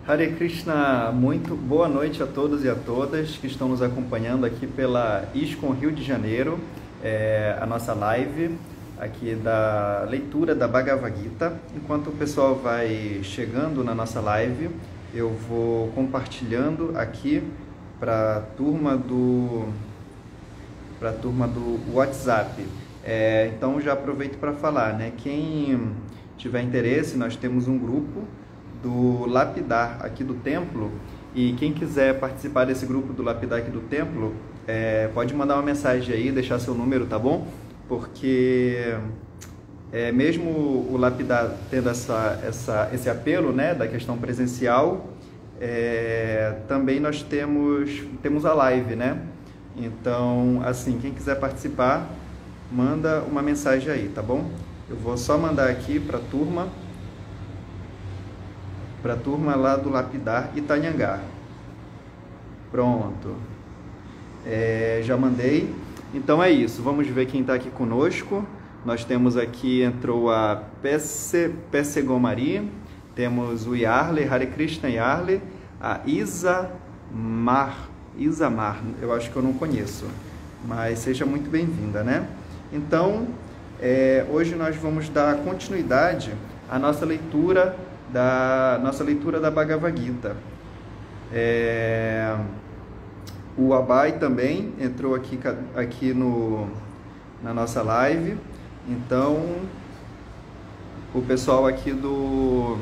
Hare Krishna, muito boa noite a todos e a todas que estão nos acompanhando aqui pela ISKCON Rio de Janeiro, a nossa live aqui da leitura da Bhagavad Gita. Enquanto o pessoal vai chegando na nossa live, eu vou compartilhando aqui para a turma do WhatsApp. Então já aproveito para falar, né? Quem tiver interesse, nós temos um grupo do Lapidar aqui do templo, e quem quiser participar desse grupo do Lapidar aqui do templo, pode mandar uma mensagem aí, deixar seu número, tá bom? Porque mesmo o Lapidar tendo esse apelo, né, da questão presencial, também nós temos a live, né? Então, assim, quem quiser participar, manda uma mensagem aí, tá bom? Eu vou só mandar aqui para a turma lá do Lapidar Itanhangá. Pronto. Já mandei. Então é isso. Vamos ver quem está aqui conosco. Nós temos aqui, entrou a Pesegomari, temos o Yarle, Hare Krishna Yarle, a Isamar, eu acho que eu não conheço, mas seja muito bem-vinda, né? Então, hoje nós vamos dar continuidade à nossa leitura da Bhagavad Gita. O Abai também entrou aqui na nossa live. Então, o pessoal aqui do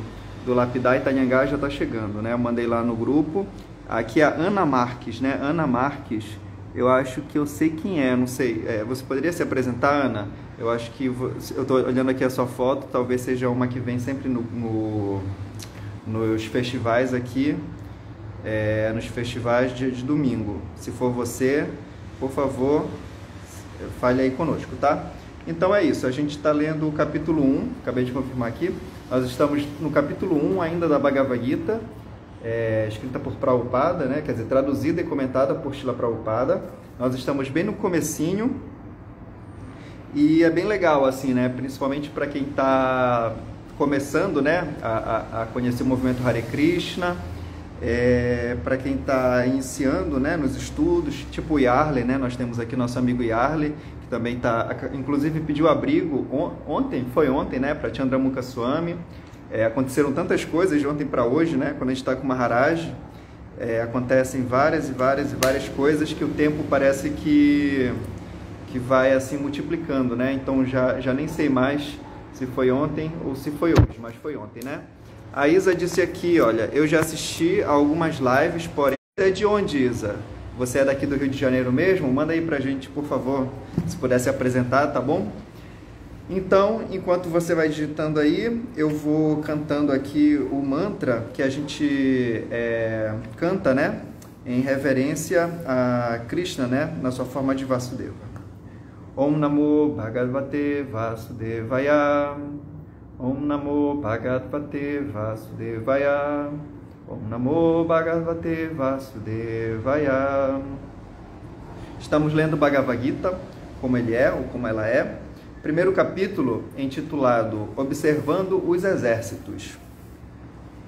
Lapidar Itanhangá já está chegando, né? Eu mandei lá no grupo. Aqui a Ana Marques, né? Ana Marques, eu acho que eu sei quem é, não sei. Você poderia se apresentar, Ana? Eu acho que eu estou olhando aqui a sua foto, talvez seja uma que vem sempre nos festivais aqui, nos festivais de domingo. Se for você, por favor, fale aí conosco, tá? Então é isso, a gente está lendo o capítulo 1, acabei de confirmar aqui. Nós estamos no capítulo 1 ainda da Bhagavad Gita, escrita por Prabhupada, né? Quer dizer, traduzida e comentada por Srila Prabhupada. Nós estamos bem no comecinho. E é bem legal, assim, né? Principalmente para quem está começando, né? A conhecer o movimento Hare Krishna, para quem está iniciando, né? Nos estudos, tipo o Yarle, né? Nós temos aqui nosso amigo Yarle, que também inclusive pediu abrigo foi ontem, né? Para Chandramukha Swami. Aconteceram tantas coisas de ontem para hoje, né? Quando a gente está com Maharaj, acontecem várias coisas que o tempo parece que vai assim multiplicando, né? Então já nem sei mais se foi ontem ou se foi hoje, mas foi ontem, né? A Isa disse aqui, olha, eu já assisti a algumas lives, porém... É de onde, Isa? Você é daqui do Rio de Janeiro mesmo? Manda aí pra gente, por favor, se pudesse apresentar, tá bom? Então, enquanto você vai digitando aí, eu vou cantando aqui o mantra que a gente canta, né? Em reverência a Krishna, né? Na sua forma de Vasudeva. Om Namo Bhagavate Vasudevaya. Om Namo Bhagavate Vasudevaya. Om Namo Bhagavate Vasudevaya. Estamos lendo o Bhagavad Gita, como ele é ou como ela é. Primeiro capítulo, intitulado Observando os Exércitos.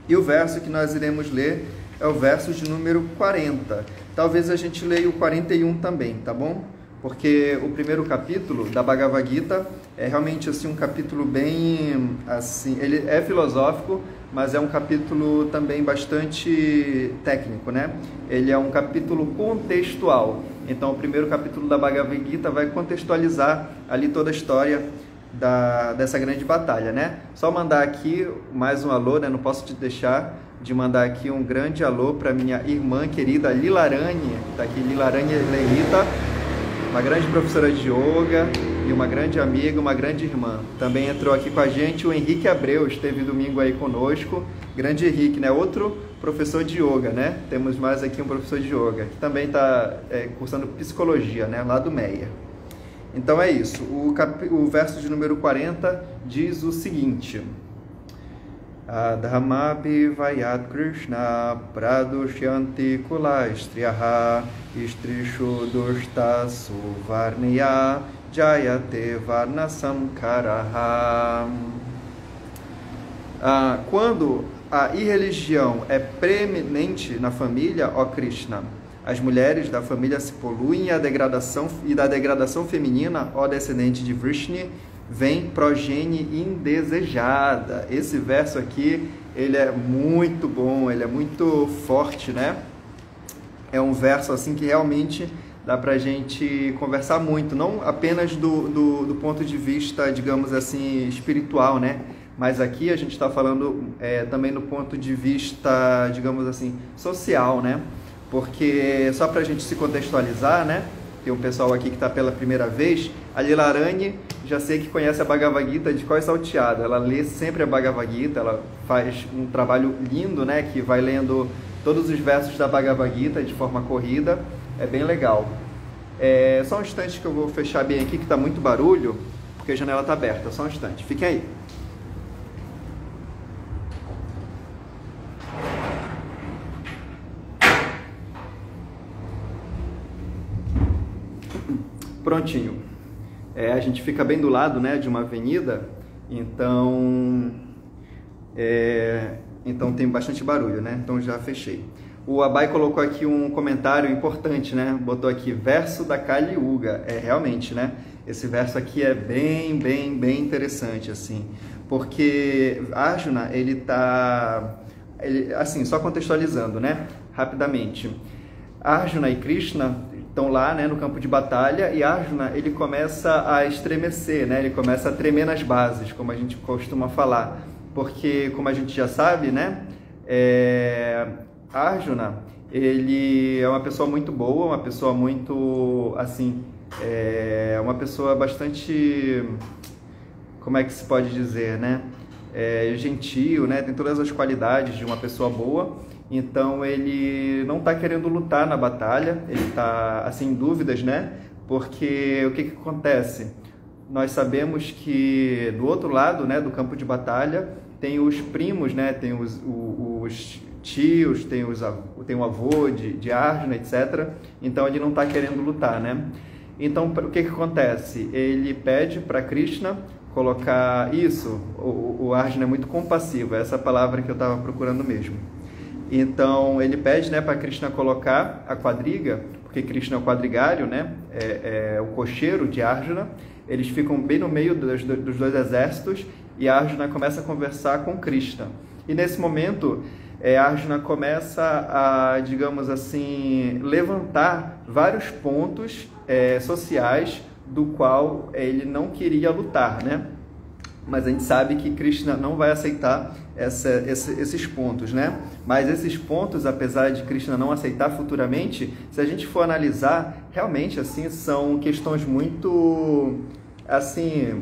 E o verso que nós iremos ler é o verso de número 40. Talvez a gente leia o 41 também, tá bom? Porque o primeiro capítulo da Bhagavad Gita é realmente assim um capítulo bem assim, ele é filosófico, mas é um capítulo também bastante técnico, né? Ele é um capítulo contextual. Então, o primeiro capítulo da Bhagavad Gita vai contextualizar ali toda a história dessa grande batalha, né? Só mandar aqui mais um alô, né? Não posso te deixar de mandar aqui um grande alô para minha irmã querida Lilarani, tá aqui, Lilarani Leita, uma grande professora de yoga e uma grande amiga, uma grande irmã. Também entrou aqui com a gente o Henrique Abreu, esteve domingo aí conosco. Grande Henrique, né? Outro professor de yoga, né? Temos mais aqui um professor de yoga, que também está cursando psicologia, né? Lá do Meia. Então é isso. O verso de número 40 diz o seguinte: Adhamapi Vayat Krishna Pradushyanti Kulaistriyaha Istrishu Dushtasu Varniya Jayate Varnasamkaraha. Quando a irreligião é preeminente na família, ó Krishna. As mulheres da família se poluem e da degradação feminina, ó descendente de Vrishni, vem progenie indesejada. Esse verso aqui, ele é muito bom, ele é muito forte, né? É um verso assim que realmente dá pra gente conversar muito, não apenas do ponto de vista, digamos assim, espiritual, né? Mas aqui a gente está falando também do ponto de vista, digamos assim, social, né? Porque, só para a gente se contextualizar, né? Tem um pessoal aqui que está pela primeira vez. A Lilarani, já sei que conhece a Bhagavad Gita de cor salteada. Ela lê sempre a Bhagavad Gita, ela faz um trabalho lindo, né? Que vai lendo todos os versos da Bhagavad Gita de forma corrida. É bem legal. Só um instante que eu vou fechar bem aqui, que está muito barulho, porque a janela está aberta. Só um instante, fiquem aí. Prontinho. A gente fica bem do lado, né, de uma avenida, então tem bastante barulho, né? Então já fechei. O Abai colocou aqui um comentário importante, né? Botou aqui, verso da Kali Yuga. Realmente, né? Esse verso aqui é bem interessante, assim. Porque Arjuna, assim, só contextualizando, né? Rapidamente. Arjuna e Krishna estão lá, né, no campo de batalha, e Arjuna, ele começa a estremecer, né? Ele começa a tremer nas bases, como a gente costuma falar. Porque, como a gente já sabe, né? Arjuna, ele é uma pessoa muito boa, uma pessoa muito, assim, uma pessoa bastante, como é que se pode dizer, né? Gentil, né? Tem todas as qualidades de uma pessoa boa. Então ele não está querendo lutar na batalha, ele está assim em dúvidas, né? Porque o que acontece? Nós sabemos que do outro lado, né, do campo de batalha, tem os primos, né? Tem os tios, tem o avô de Arjuna, etc. Então ele não está querendo lutar, né? Então o que acontece? Ele pede para Krishna colocar isso. O Arjuna é muito compassivo, é essa palavra que eu estava procurando mesmo. Então ele pede, né, para Krishna colocar a quadriga, porque Krishna é o quadrigário, né, é o cocheiro de Arjuna. Eles ficam bem no meio dos dois exércitos e Arjuna começa a conversar com Krishna. E nesse momento Arjuna começa a, digamos assim, levantar vários pontos sociais do qual ele não queria lutar, né? Mas a gente sabe que Krishna não vai aceitar esses pontos, né? Mas esses pontos, apesar de Krishna não aceitar futuramente, se a gente for analisar, realmente, assim, são questões muito, assim,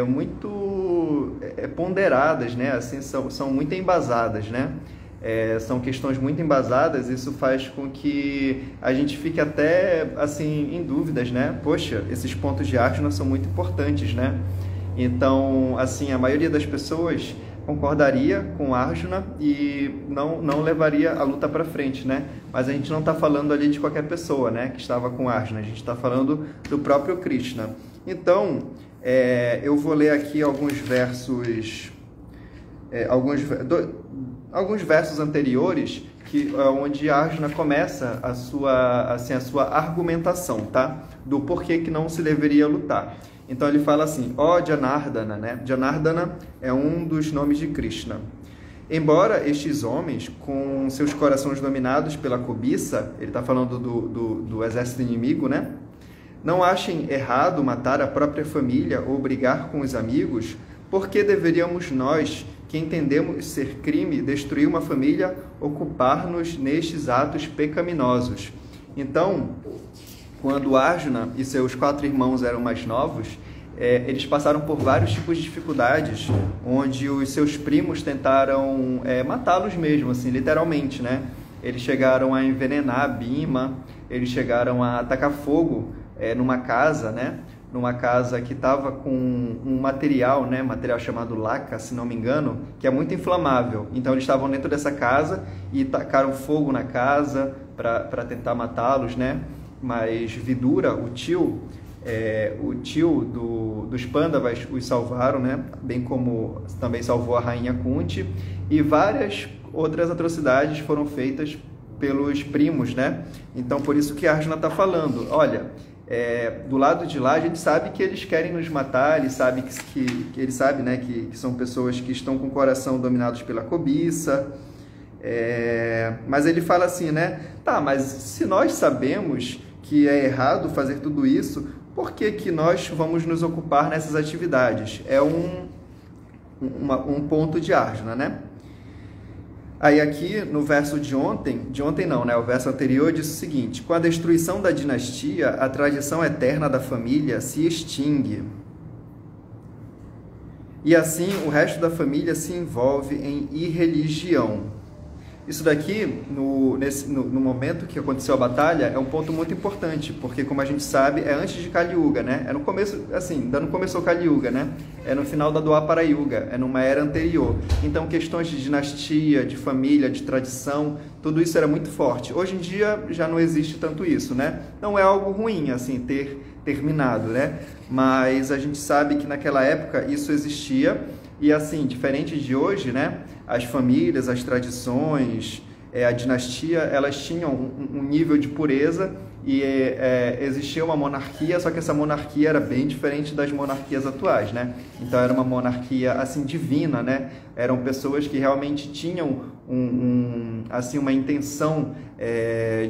muito ponderadas, né? Assim, são muito embasadas, né? São questões muito embasadas, isso faz com que a gente fique até, assim, em dúvidas, né? Poxa, esses pontos de Arjuna são muito importantes, né? Então, assim, a maioria das pessoas concordaria com Arjuna e não levaria a luta para frente, né? Mas a gente não está falando ali de qualquer pessoa, né, que estava com Arjuna, a gente está falando do próprio Krishna. Então, eu vou ler aqui alguns versos, alguns versos anteriores, onde Arjuna começa a sua argumentação, tá? Do porquê que não se deveria lutar. Então ele fala assim, ó Janardana, né? Janardana é um dos nomes de Krishna. Embora estes homens, com seus corações dominados pela cobiça, ele está falando do exército inimigo, né? Não achem errado matar a própria família ou brigar com os amigos, por que deveríamos nós, que entendemos ser crime, destruir uma família, ocupar-nos nestes atos pecaminosos? Então, quando Arjuna e seus 4 irmãos eram mais novos, eles passaram por vários tipos de dificuldades, onde os seus primos tentaram matá-los mesmo, assim, literalmente, né? Eles chegaram a envenenar Bhima, eles chegaram a atacar fogo numa casa, né? Numa casa que estava com um material, né? Material chamado laca, se não me engano, que é muito inflamável. Então eles estavam dentro dessa casa e tacaram fogo na casa para tentar matá-los, né? Mas Vidura, o tio dos Pandavas, os salvaram, né? Bem como também salvou a rainha Kunti. e várias outras atrocidades foram feitas pelos primos, né? Então, por isso que Arjuna está falando, olha, do lado de lá a gente sabe que eles querem nos matar, ele sabe ele sabe, né, que são pessoas que estão com o coração dominados pela cobiça, mas ele fala assim, né? Tá, mas se nós sabemos que é errado fazer tudo isso, por que que nós vamos nos ocupar nessas atividades? É um ponto de Arjuna, né? Aí aqui no verso de ontem não, né? O verso anterior diz o seguinte: com a destruição da dinastia, a tradição eterna da família se extingue. E assim o resto da família se envolve em irreligião. Isso daqui, no momento que aconteceu a batalha, é um ponto muito importante, porque, como a gente sabe, é antes de Kali Yuga, né? É no começo, assim, ainda não começou Kali Yuga, né? É no final da Dwapara Yuga, é numa era anterior. Então, questões de dinastia, de família, de tradição, tudo isso era muito forte. Hoje em dia, já não existe tanto isso, né? Não é algo ruim, assim, ter terminado, né? Mas a gente sabe que naquela época isso existia, e assim, diferente de hoje, né? As famílias, as tradições, a dinastia, elas tinham um nível de pureza e existia uma monarquia, só que essa monarquia era bem diferente das monarquias atuais, né? Então era uma monarquia assim divina, né? Eram pessoas que realmente tinham assim uma intenção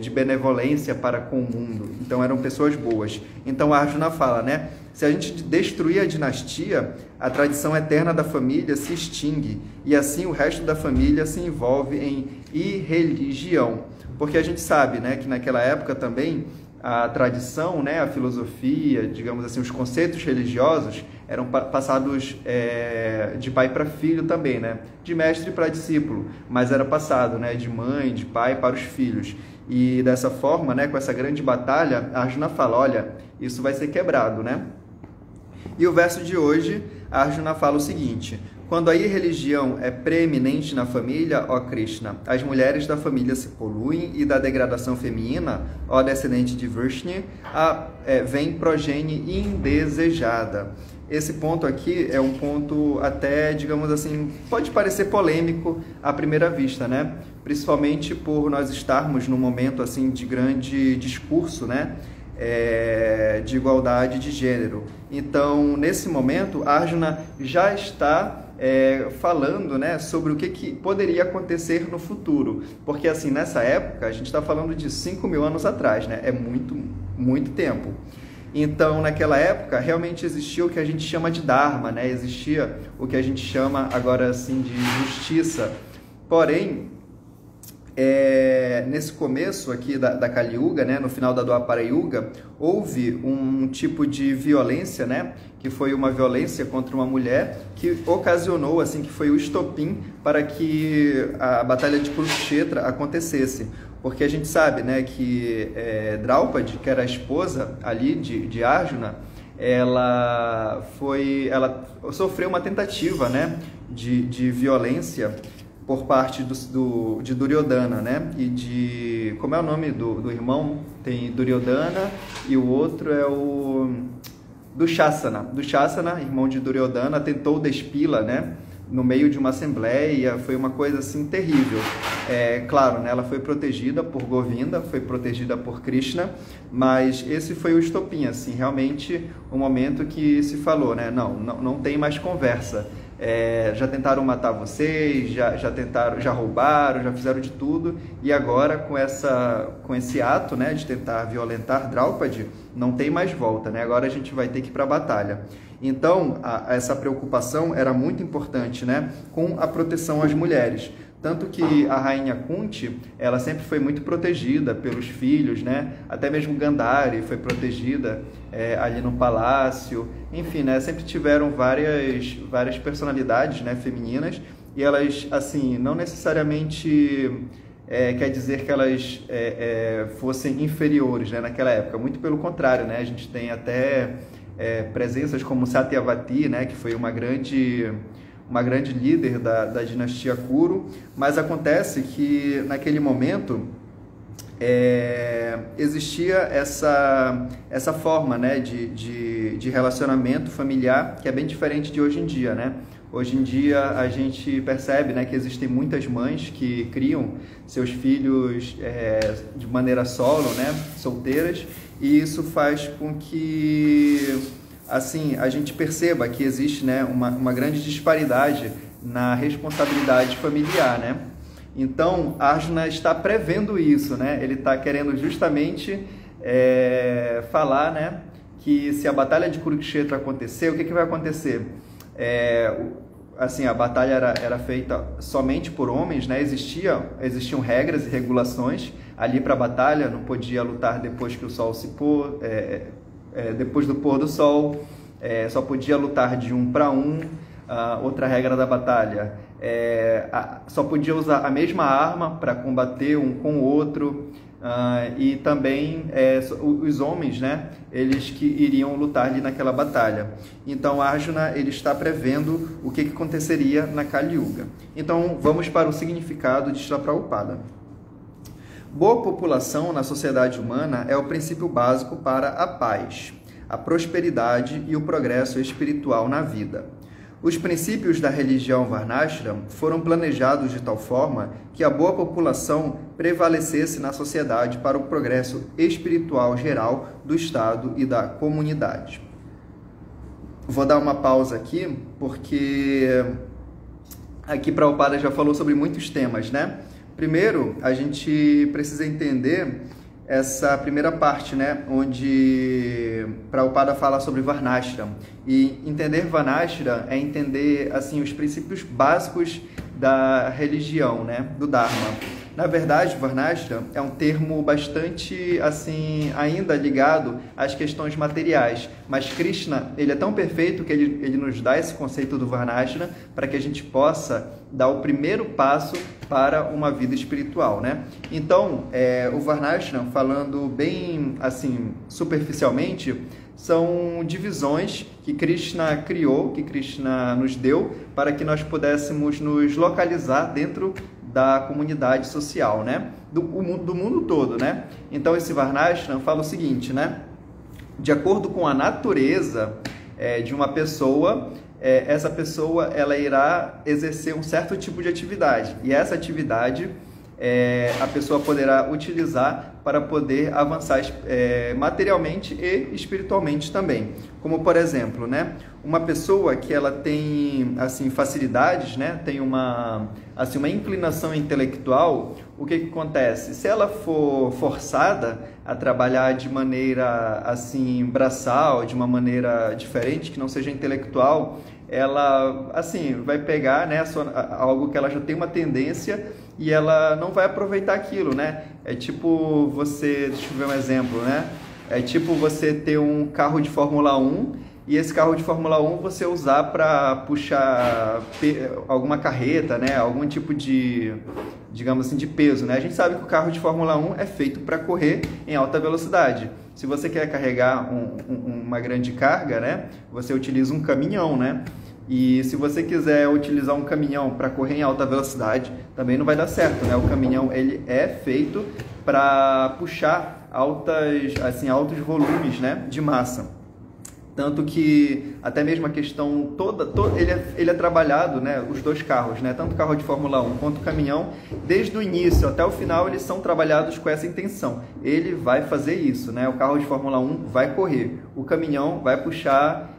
de benevolência para com o mundo. Então eram pessoas boas. Então Arjuna fala, né? Se a gente destruir a dinastia, a tradição eterna da família se extingue e assim o resto da família se envolve em irreligião. Porque a gente sabe, né, que naquela época também a tradição, né, a filosofia, digamos assim, os conceitos religiosos eram passados de pai para filho também, né, de mestre para discípulo, mas era passado, né, de mãe, de pai para os filhos. E dessa forma, né, com essa grande batalha, Arjuna fala, olha, isso vai ser quebrado, né? E o verso de hoje, Arjuna fala o seguinte: quando a irreligião é preeminente na família, ó Krishna, as mulheres da família se poluem e da degradação feminina, ó descendente de Vrishni, vem progenie indesejada. Esse ponto aqui é um ponto até, digamos assim, pode parecer polêmico à primeira vista, né? Principalmente por nós estarmos num momento assim de grande discurso, né? De igualdade de gênero. Então, nesse momento, Arjuna já está falando, né, sobre o que poderia acontecer no futuro. Porque, assim, nessa época, a gente está falando de 5.000 anos atrás, né? É muito, muito tempo. Então, naquela época, realmente existia o que a gente chama de Dharma, né? Existia o que a gente chama, agora, assim, de justiça. Porém, nesse começo aqui da Kali Yuga, né, no final da Dwapara Yuga, houve um tipo de violência, né, que foi uma violência contra uma mulher que ocasionou, assim, que foi o estopim para que a batalha de Kurukshetra acontecesse. Porque a gente sabe, né, que Draupadi, que era a esposa ali de Arjuna, ela sofreu uma tentativa, né, de violência por parte de Duryodhana, né? E como é o nome do irmão? Tem Duryodhana e o outro é o Dushasana. Dushasana, irmão de Duryodhana, tentou despila, né? No meio de uma assembleia, foi uma coisa assim terrível. Claro, né? Ela foi protegida por Govinda, foi protegida por Krishna, mas esse foi o estopim, assim, realmente o momento que se falou, né? Não tem mais conversa. Já tentaram matar vocês, já tentaram, já roubaram, já fizeram de tudo, e agora com esse ato, né, de tentar violentar Draupadi, não tem mais volta, né? Agora a gente vai ter que ir para a batalha. Então, essa preocupação era muito importante, né, com a proteção às mulheres. Tanto que a rainha Kunti, ela sempre foi muito protegida pelos filhos, né? Até mesmo Gandhari foi protegida ali no palácio. Enfim, né? Sempre tiveram várias personalidades, né, femininas, e elas, assim, não necessariamente quer dizer que elas fossem inferiores, né, naquela época. Muito pelo contrário, né? A gente tem até presenças como Satyavati, né, que foi uma grande líder da dinastia Kuru, mas acontece que naquele momento existia essa forma, né, de relacionamento familiar que é bem diferente de hoje em dia, né? Hoje em dia a gente percebe, né, que existem muitas mães que criam seus filhos de maneira solo, né, solteiras, e isso faz com que assim a gente perceba que existe, né, uma grande disparidade na responsabilidade familiar, né? Então Arjuna está prevendo isso, né? Ele está querendo justamente falar, né, que se a batalha de Kurukshetra acontecer, o que vai acontecer? Assim, a batalha era feita somente por homens, né? Existiam regras e regulações ali para a batalha. Não podia lutar depois que o sol se pôr, depois do pôr do sol, só podia lutar de 1 para 1. Outra regra da batalha, só podia usar a mesma arma para combater um com o outro. E também os homens, né, eles que iriam lutar ali naquela batalha. Então Arjuna, ele está prevendo o que aconteceria na Kali Yuga. Então vamos para o significado de Srila Prabhupada. Boa população na sociedade humana é o princípio básico para a paz, a prosperidade e o progresso espiritual na vida. Os princípios da religião Varnashram foram planejados de tal forma que a boa população prevalecesse na sociedade para o progresso espiritual geral do Estado e da comunidade. Vou dar uma pausa aqui, porque aqui Prabhupada já falou sobre muitos temas, né? Primeiro, a gente precisa entender essa primeira parte, né, onde Prabhupada fala sobre Varnashram. E entender Varnashram é entender assim os princípios básicos da religião, né, do Dharma. Na verdade, Varnashram é um termo bastante assim ainda ligado às questões materiais, mas Krishna, ele é tão perfeito que ele nos dá esse conceito do Varnashram para que a gente possa dar o primeiro passo para uma vida espiritual, né? Então, o Varnashram, falando bem assim superficialmente, são divisões que Krishna criou, que Krishna nos deu, para que nós pudéssemos nos localizar dentro da comunidade social, né? Do mundo todo, né? Então, esse Varnashram fala o seguinte, né? De acordo com a natureza de uma pessoa, essa pessoa ela irá exercer um certo tipo de atividade, e essa atividade a pessoa poderá utilizar para poder avançar materialmente e espiritualmente também. Como, por exemplo, né, uma pessoa que ela tem assim, facilidades, né, tem uma inclinação intelectual, o que acontece? Se ela for forçada a trabalhar de maneira assim, braçal, de uma maneira diferente, que não seja intelectual, ela assim, vai pegar, né, algo que ela já tem uma tendência e ela não vai aproveitar aquilo, né? É tipo você, deixa eu ver um exemplo, né? É tipo você ter um carro de Fórmula 1 e esse carro de Fórmula 1 você usar para puxar alguma carreta, né? Algum tipo de, digamos assim, de peso, né? A gente sabe que o carro de Fórmula 1 é feito para correr em alta velocidade. Se você quer carregar uma grande carga, né? Você utiliza um caminhão, né? E se você quiser utilizar um caminhão para correr em alta velocidade, também não vai dar certo, né? O caminhão ele é feito para puxar altos volumes, né, de massa. Tanto que até mesmo a questão toda ele é trabalhado, né, os dois carros, né, tanto o carro de Fórmula 1 quanto o caminhão, desde o início até o final eles são trabalhados com essa intenção. Ele vai fazer isso, né? O carro de Fórmula 1 vai correr, o caminhão vai puxar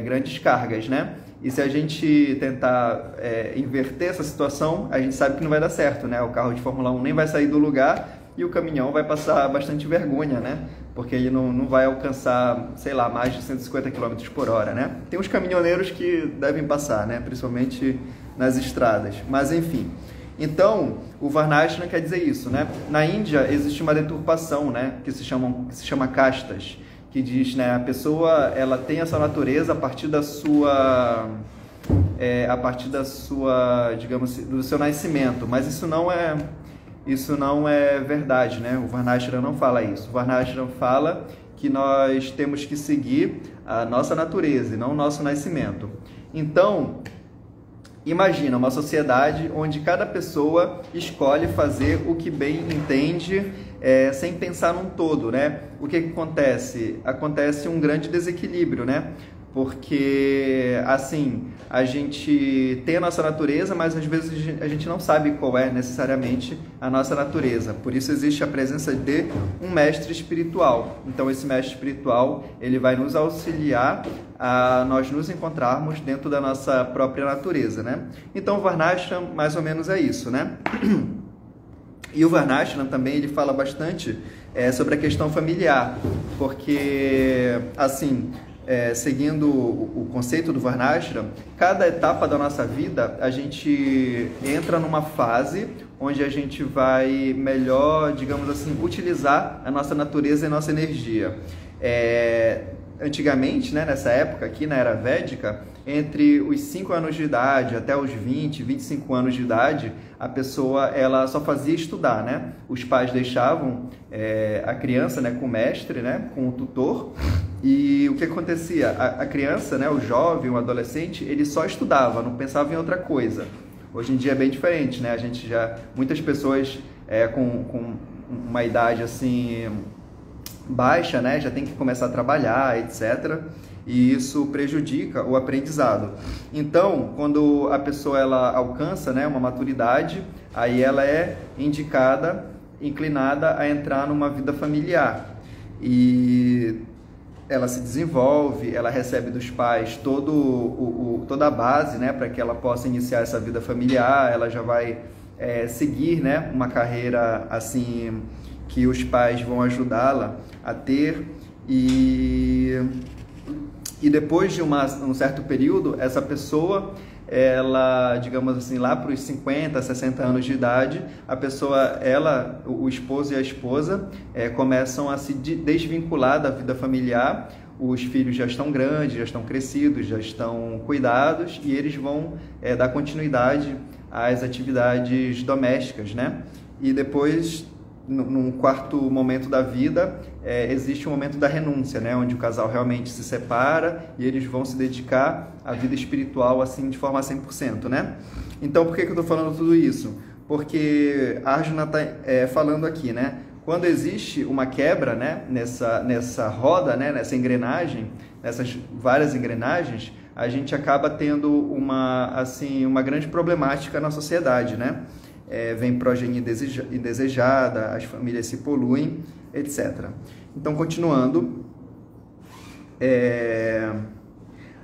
grandes cargas, né? E se a gente tentar inverter essa situação, a gente sabe que não vai dar certo, né? O carro de Fórmula 1 nem vai sair do lugar e o caminhão vai passar bastante vergonha, né? Porque ele não vai alcançar, sei lá, mais de 150 km por hora, né? Tem uns caminhoneiros que devem passar, né? Principalmente nas estradas. Mas, enfim. Então, o Varnashram quer dizer isso, né? Na Índia existe uma deturpação, né? Que se chama castas, que diz, né, a pessoa ela tem essa natureza a partir da sua, digamos, do seu nascimento, mas isso não é verdade, né? O Varnashram não fala isso. O Varnashram fala que nós temos que seguir a nossa natureza e não o nosso nascimento. Então, imagina uma sociedade onde cada pessoa escolhe fazer o que bem entende, sem pensar num todo, né? O que acontece? Acontece um grande desequilíbrio, né? Porque, assim, a gente tem a nossa natureza, mas às vezes a gente não sabe qual é necessariamente a nossa natureza. Por isso existe a presença de um mestre espiritual. Então esse mestre espiritual, ele vai nos auxiliar a nós nos encontrarmos dentro da nossa própria natureza, né? Então o Varnashram mais ou menos é isso, né? E o Varnashram também, ele fala bastante sobre a questão familiar, porque, assim, seguindo o conceito do Varnashram, cada etapa da nossa vida, a gente entra numa fase onde a gente vai melhor, digamos assim, utilizar a nossa natureza e a nossa energia. Antigamente, né, nessa época aqui, na Era Védica, entre os 5 anos de idade até os 20, 25 anos de idade, a pessoa ela só fazia estudar, né? Os pais deixavam a criança, né, com o mestre, né, com o tutor, e o que acontecia? A criança, né, o jovem, o adolescente, ele só estudava, não pensava em outra coisa. Hoje em dia é bem diferente, né? Muitas pessoas com uma idade assim baixa, né, já tem que começar a trabalhar, etc. E isso prejudica o aprendizado. Então, quando a pessoa ela alcança, né, uma maturidade, aí ela é inclinada a entrar numa vida familiar. E ela se desenvolve, ela recebe dos pais toda a base, né, para que ela possa iniciar essa vida familiar. Ela já vai seguir, né, uma carreira assim que os pais vão ajudá-la a ter, e depois de um certo período, essa pessoa, ela, digamos assim, lá para os 50, 60 anos de idade, a pessoa, o esposo e a esposa começam a se desvincular da vida familiar. Os filhos já estão grandes, já estão crescidos, já estão cuidados, e eles vão dar continuidade às atividades domésticas, né? E depois, num quarto momento da vida, existe o momento da renúncia, né? Onde o casal realmente se separa e eles vão se dedicar à vida espiritual assim de forma 100%, né? Então, por que eu estou falando tudo isso? Porque Arjuna está falando aqui, né? Quando existe uma quebra, né, nessa roda, né, nessa engrenagem, nessas várias engrenagens, a gente acaba tendo uma grande problemática na sociedade, né? Vem progenie indesejada, as famílias se poluem, etc. Então, continuando,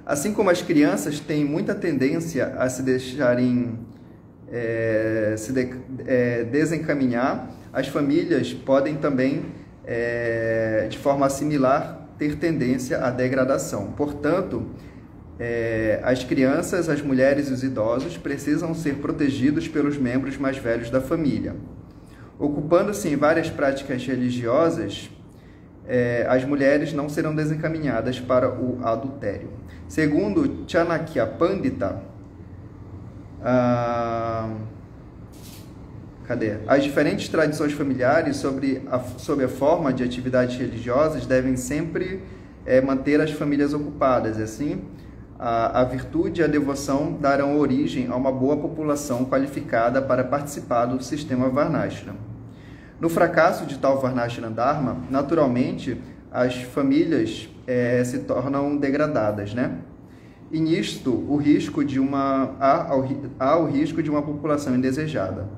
assim como as crianças têm muita tendência a se deixarem desencaminhar, as famílias podem também, de forma similar, ter tendência à degradação. Portanto, as crianças, as mulheres e os idosos precisam ser protegidos pelos membros mais velhos da família. Ocupando-se em várias práticas religiosas, as mulheres não serão desencaminhadas para o adultério. Segundo Chanakya Pandita, as diferentes tradições familiares sobre a forma de atividades religiosas devem sempre manter as famílias ocupadas, e assim a virtude e a devoção darão origem a uma boa população qualificada para participar do sistema Varnashram. No fracasso de tal Varnashram Dharma, naturalmente, as famílias se tornam degradadas, né? E nisto, há o risco de uma população indesejada.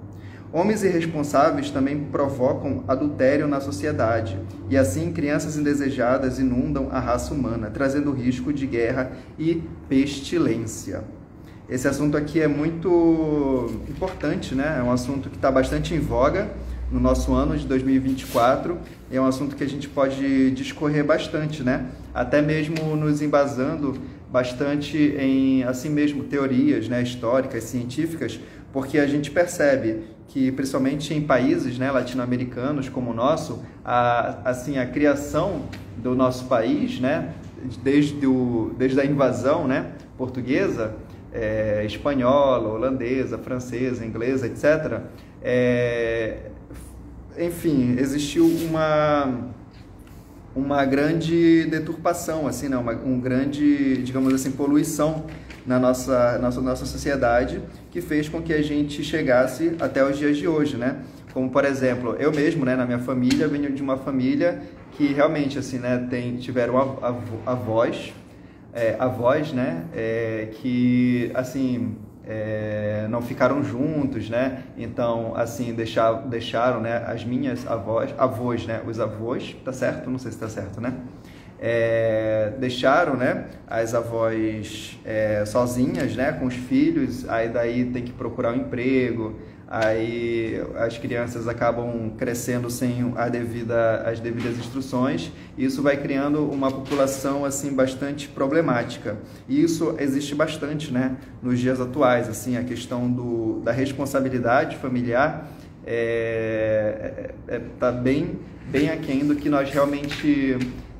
Homens irresponsáveis também provocam adultério na sociedade, e assim crianças indesejadas inundam a raça humana, trazendo risco de guerra e pestilência. Esse assunto aqui é muito importante, né? É um assunto que está bastante em voga no nosso ano de 2024, e é um assunto que a gente pode discorrer bastante, né? Até mesmo nos embasando bastante em, assim mesmo, teorias, né, históricas, científicas, porque a gente percebe que, principalmente em países, né, latino-americanos como o nosso, a criação do nosso país, né, desde a invasão, né, portuguesa, espanhola, holandesa, francesa, inglesa, etc., enfim, existiu uma grande deturpação, assim, né? Um grande, digamos assim, poluição na nossa sociedade, que fez com que a gente chegasse até os dias de hoje, né? Como, por exemplo, eu mesmo, né, na minha família, venho de uma família que realmente, assim, né, tiveram avós avós, né, que assim não ficaram juntos, né? Então assim deixaram, né, as minhas avós, né, os avós, tá certo? Não sei se tá certo, né? Deixaram, né, as avós sozinhas, né, com os filhos, aí daí tem que procurar um emprego, aí as crianças acabam crescendo sem as devidas instruções, e isso vai criando uma população assim bastante problemática. E isso existe bastante, né, nos dias atuais, assim, a questão da responsabilidade familiar tá bem aquém do que nós realmente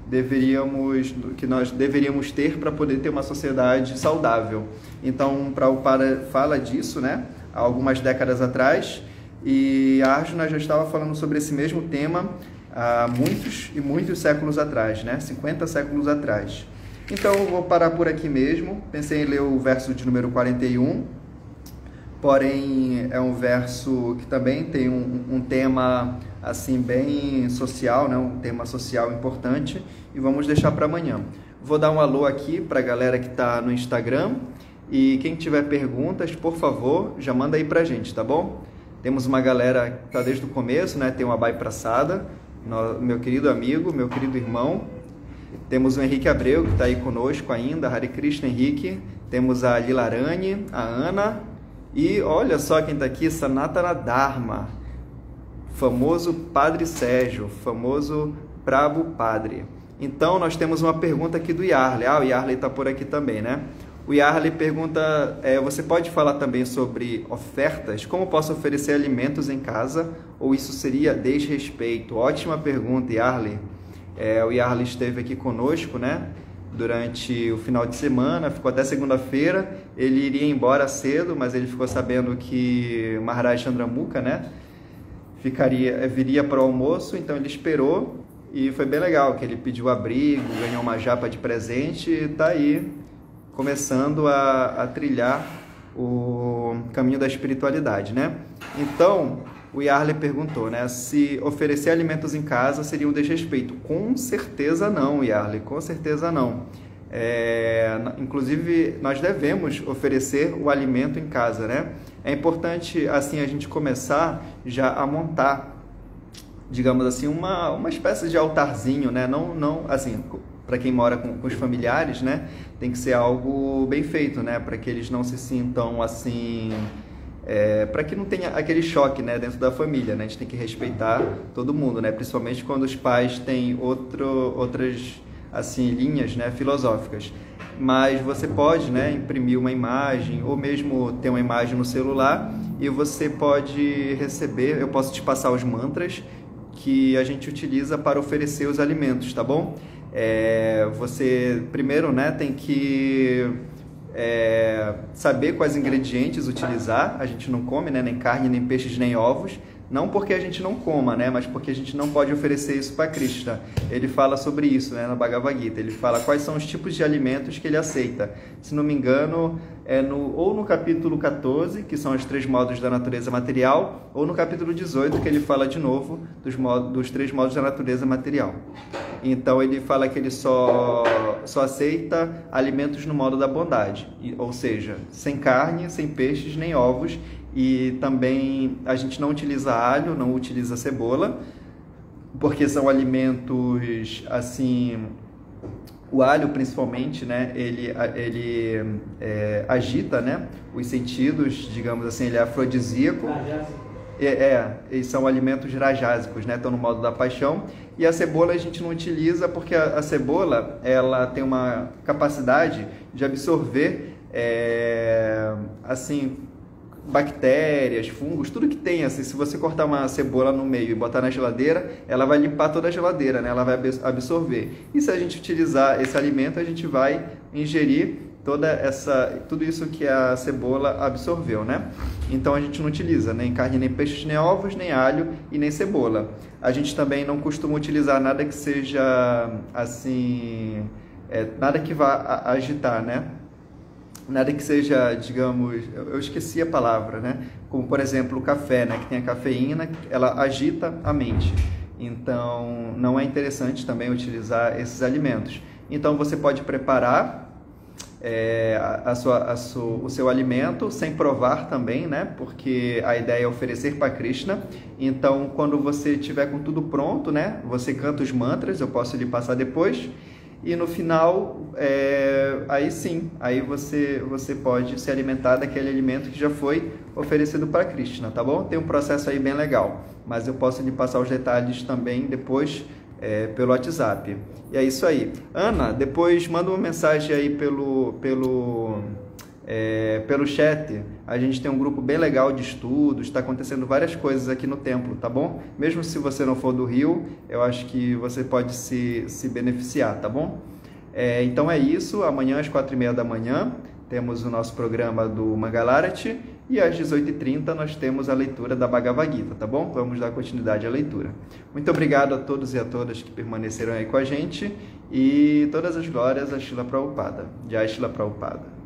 deveríamos ter para poder ter uma sociedade saudável. Então, Prabhupada fala disso, né, há algumas décadas atrás, e a Arjuna já estava falando sobre esse mesmo tema há muitos e muitos séculos atrás, né, 50 séculos atrás. Então, eu vou parar por aqui mesmo. Pensei em ler o verso de número 41, porém é um verso que também tem um tema assim bem social, né? Um tema social importante, e vamos deixar para amanhã. Vou dar um alô aqui para a galera que está no Instagram, e quem tiver perguntas, por favor, já manda aí para a gente, tá bom? Temos uma galera que está desde o começo, né? Tem o Abai Prasada, meu querido amigo, meu querido irmão. Temos o Henrique Abreu, que está aí conosco ainda, Hare Krishna Henrique. Temos a Lilarane, a Ana, e olha só quem está aqui, Sanatana Dharma, famoso Padre Sérgio, famoso Prabhu Padre. Então, nós temos uma pergunta aqui do Yarley. O Yarley está por aqui também, né? O Yarley pergunta, você pode falar também sobre ofertas? Como posso oferecer alimentos em casa? Ou isso seria desrespeito? Ótima pergunta, Yarley. O Yarley esteve aqui conosco, né, durante o final de semana, ficou até segunda-feira. Ele iria embora cedo, mas ele ficou sabendo que Maharaj Chandramukha, né, viria para o almoço, então ele esperou, e foi bem legal, que ele pediu abrigo, ganhou uma japa de presente, e está aí começando a trilhar o caminho da espiritualidade, né? Então, o Yarley perguntou, né, se oferecer alimentos em casa seria um desrespeito. Com certeza não, Yarley, com certeza não. Inclusive, nós devemos oferecer o alimento em casa, né? É importante, assim, a gente começar já a montar, digamos assim, uma espécie de altarzinho, né? Não assim, para quem mora com os familiares, né? Tem que ser algo bem feito, né? Para que eles não se sintam assim... para que não tenha aquele choque, né, dentro da família, né? A gente tem que respeitar todo mundo, né? Principalmente quando os pais têm outras assim, linhas, né, filosóficas. Mas você pode, né, imprimir uma imagem, ou mesmo ter uma imagem no celular, e você pode receber, eu posso te passar os mantras que a gente utiliza para oferecer os alimentos, tá bom? Você primeiro, né, tem que saber quais ingredientes utilizar. A gente não come, né, nem carne, nem peixes, nem ovos, não porque a gente não coma, né, mas porque a gente não pode oferecer isso para Krishna. Ele fala sobre isso, né, no Bhagavad Gita. Ele fala quais são os tipos de alimentos que ele aceita. Se não me engano, ou no capítulo 14, que são os 3 modos da natureza material, ou no capítulo 18, que ele fala de novo dos 3 modos da natureza material. Então ele fala que ele só aceita alimentos no modo da bondade, ou seja, sem carne, sem peixes, nem ovos. E também a gente não utiliza alho, não utiliza cebola, porque são alimentos assim... O alho, principalmente, né, ele agita, né, os sentidos, digamos assim, ele é afrodisíaco. E são alimentos rajásicos, né, estão no modo da paixão. E a cebola a gente não utiliza porque a cebola, ela tem uma capacidade de absorver, assim, bactérias, fungos, tudo que tem, assim, se você cortar uma cebola no meio e botar na geladeira, ela vai limpar toda a geladeira, né? Ela vai absorver. E se a gente utilizar esse alimento, a gente vai ingerir tudo isso que a cebola absorveu, né? Então a gente não utiliza nem carne, nem peixes, nem ovos, nem alho e nem cebola. A gente também não costuma utilizar nada que seja assim, nada que vá agitar, né? Nada que seja, digamos, eu esqueci a palavra, né? Como, por exemplo, o café, né? Que tem a cafeína, ela agita a mente. Então, não é interessante também utilizar esses alimentos. Então, você pode preparar o seu alimento sem provar também, né? Porque a ideia é oferecer para Krishna. Então, quando você tiver com tudo pronto, né? Você canta os mantras, eu posso lhe passar depois. E no final, aí sim, aí você pode se alimentar daquele alimento que já foi oferecido para Krishna, tá bom? Tem um processo aí bem legal, mas eu posso lhe passar os detalhes também depois pelo WhatsApp. E é isso aí. Ana, depois manda uma mensagem aí pelo chat. A gente tem um grupo bem legal de estudos, está acontecendo várias coisas aqui no templo, tá bom? Mesmo se você não for do Rio, eu acho que você pode se beneficiar, tá bom? Então é isso, amanhã às 4h30 da manhã temos o nosso programa do Mangalarati e às 18h30 nós temos a leitura da Bhagavad Gita, tá bom? Vamos dar continuidade à leitura. Muito obrigado a todos e a todas que permaneceram aí com a gente e todas as glórias a Srila Prabhupada. Jai Srila Prabhupada.